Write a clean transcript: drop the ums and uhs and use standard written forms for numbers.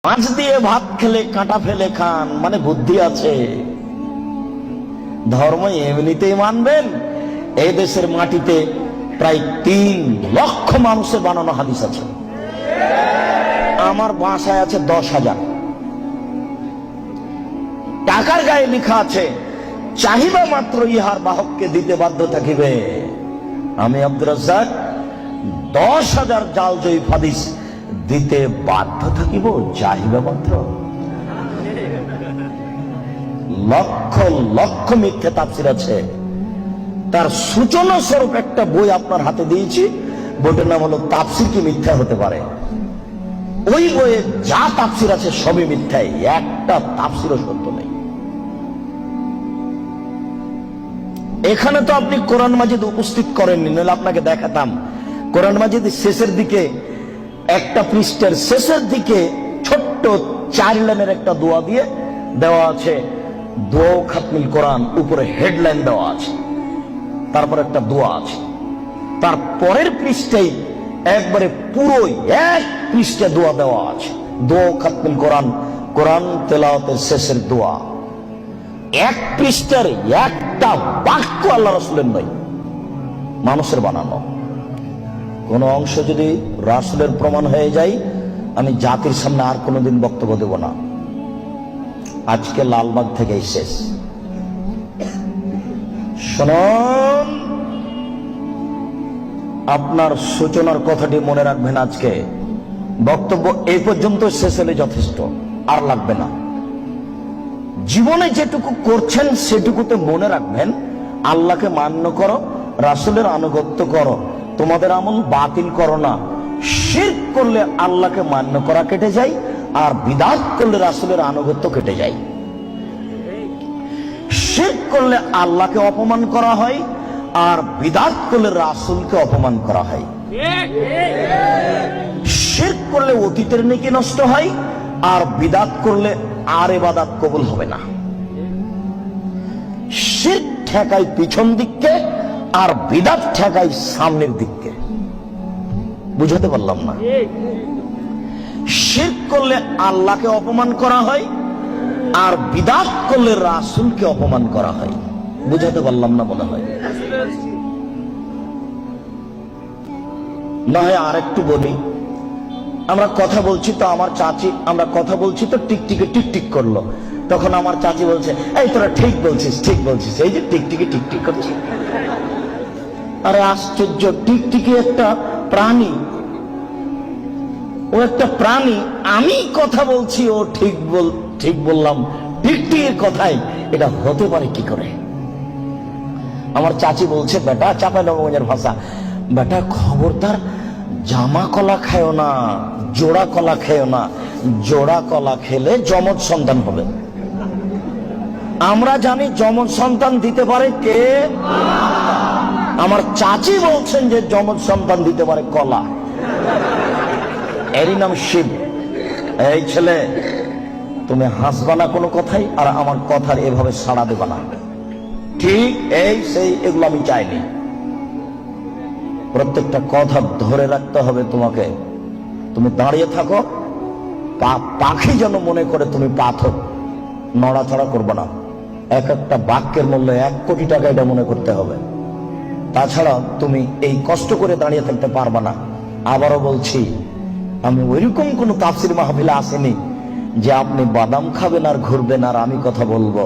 মাছ দিয়ে ভাত খেলে কাঁটা ফেলে খান, মানে বুদ্ধি আছে। ধর্ম এমনিতেই মানবেন? এই দেশের মাটিতে প্রায় 3 লক্ষ মানুষের বানানো হাদিস আছে। আমার বাসায় আছে 10,000। টাকার গায়ে লেখা আছে, চাহিদা মাত্র ইহার বাহককে দিতে বাধ্য থাকিবে। আমি আব্দুর রাজ্জাক 10,000 জাল জয়ীফ হাদিস দিতে বাধ্য থাকিব, চাহিদা মাত্র। লক্ষ লক্ষ মিথ্যে তাফসীর আছে। তার সূচনা স্বরূপ একটা বই আপনার হাতে দিয়েছি, বইটার নাম হলো তাফসীর কি মিথ্যা হতে পারে। ওই বইয়ে যা তাফসীর আছে সবই মিথ্যাই, একটা তাফসীরও সত্য নেই। এখানে তো আপনি কোরআন মাজিদ উপস্থিত করেননি, নইলে আপনাকে দেখাতাম। কোরআন মাজিদ শেষের দিকে, একটা পৃষ্ঠার শেষের দিকে ছোট্ট 4 লাইনের একটা দোয়া দিয়ে দেওয়া আছে, দোয়া খাতমিল কোরআন, উপরে হেডলাইন দেওয়া আছে, তারপর একটা দোয়া আছে। তার পরের পৃষ্ঠায় একবারে পুরো 1 পৃষ্ঠা দোয়া দেওয়া আছে, দোয়া খাতমিল কোরআন, কোরআন তেলাওয়াতের শেষের দোয়া। 1 পৃষ্ঠার একটা বাক্য আল্লাহ রাসূলের নয়, মানুষের বানানো। কোন অংশ যদি রাসূলের প্রমাণ হয়ে যায়, আমি জাতির সামনে আর কোনোদিন বক্তব্য দেব না। আজকে লালবাগ থেকেই শেষ। শুনুন, আপনার সূচনার কথাটি মনে রাখবেন। আজকে বক্তব্য এই পর্যন্ত শেষ হলে যথেষ্ট, আর লাগবে না। জীবনে যেটুকু করছেন সেটুকুতে মনে রাখবেন, আল্লাহকে মান্য করো, রাসূলের আনুগত্য করো, তোমাদের আমল বাতিল করো না। শিরক করলে আল্লাহকে মান্য করা কেটে যায়, আর বিদআত করলে রাসূলের আনুগত্য কেটে যায়। শিরক করলে আল্লাহকে অপমান করা হয়, আর বিদআত করলে রাসূলকে অপমান করা হয়। শিরক করলে অতীতের নেকি নষ্ট হয়, আর বিদআত করলে আর ইবাদত কবুল হবে না। শিরক ঠেকায় পিছন দিককে, আর বিদআত ঠেকায় সামনের দিককে। বুঝাতে পারলাম না? শিরক করলে আল্লাহকে অপমান করা হয়, আর বিদআত করলে রাসূলকে অপমান করা হয়। বুঝাতে পারলাম না মনে হয়? না হয় আর একটু বলি। আমরা কথা বলছি তো আমার চাচি, আমরা কথা বলছি তো টিকটিকে টিকটিক করলো। তখন আমার চাচি বলছে, এই তোরা ঠিক বলছিস, ঠিক বলছিস, এই যে টিকটিকে টিকটিক করছি। আরে আশ্চর্য, টিকটিকি একটা প্রাণী, ও একটা প্রাণী। আমি কথা বলছি, ও ঠিক বললাম, টিকটিকির কথাই এটা হতে পারে কি করে? আমার চাচি বলছে, বেটা, চাঁপাইনবাবগঞ্জের ভাষা, বেটা খবরদার জামা কলা খায়ও না, জোড়া কলা খেও না, জোড়া কলা খেলে যমজ সন্তান হবে। আমরা জানি যমজ সন্তান দিতে পারে কে? আমার চাচি বলছেন যে যমজ সন্তান দিতে পারে কলা, এরই নাম শিব। এই ছেলে, তুমি হাসবা না কোনো কথাই, আর আমার কথার এভাবে সাড়া দেবা না। ঠিক এই সেই এগুলো আমি চাইনি। প্রত্যেকটা কথা ধরে রাখতে হবে তোমাকে। তুমি দাঁড়িয়ে থাকো, পাখি যেন মনে করে তুমি পাথর, নড়াচড়া করবে না। এক একটা বাক্যের মূল্য 1 কোটি টাকা, এটা মনে করতে হবে। তাছাড়া তুমি এই কষ্ট করে দাঁড়িয়ে থাকতে পারবা না। আবারও বলছি, আমি ওইরকম কোন তাফসীর মাহফিলে আসেনি যে আপনি বাদাম খাবেন আর ঘুরবেন আর আমি কথা বলবো।